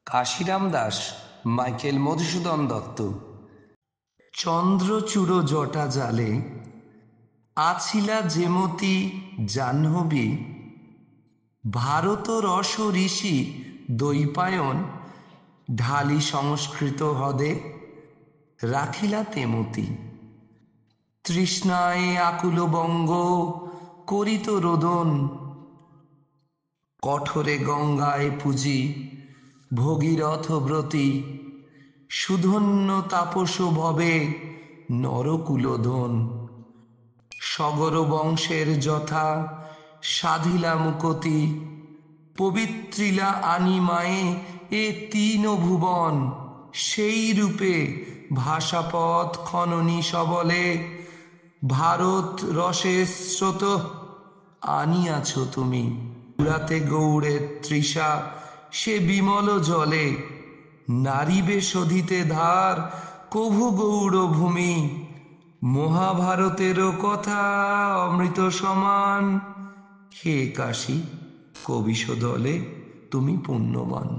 Kashiram Das, Michael Madhusudan Dutta. Chandrachur জটা জালে আছিলা যেমতি জাহ্নবী, ভারত রস ঋষি দ্বৈপায়ন ঢালি সংস্কৃত হদে রাখিলা তেমতি। তৃষ্ণায় আকুল বঙ্গ করিত রোদন, কঠোরে গঙ্গায় পুজি ভগীরথ ব্রতী, সুধন্য তাপস ভবে নরকুলোধন। সগর বংশের যথা সাধিলা মুকতি, পবিত্রিলা আনিমায়ে এ তিন ভুবন। সেই রূপে ভাষাপথ খননী সবলে, ভারত রসের স্রোত আনিয়াছ তুমি। পুরাতে গৌড়ের তৃষা সে বিমল জলে, নারিবে শোধিতে ধার কভু গৌড় ভূমি। মহাভারতেরও কথা অমৃত সমান, হে কাশী কবিশ দলে তুমি পুণ্যবান।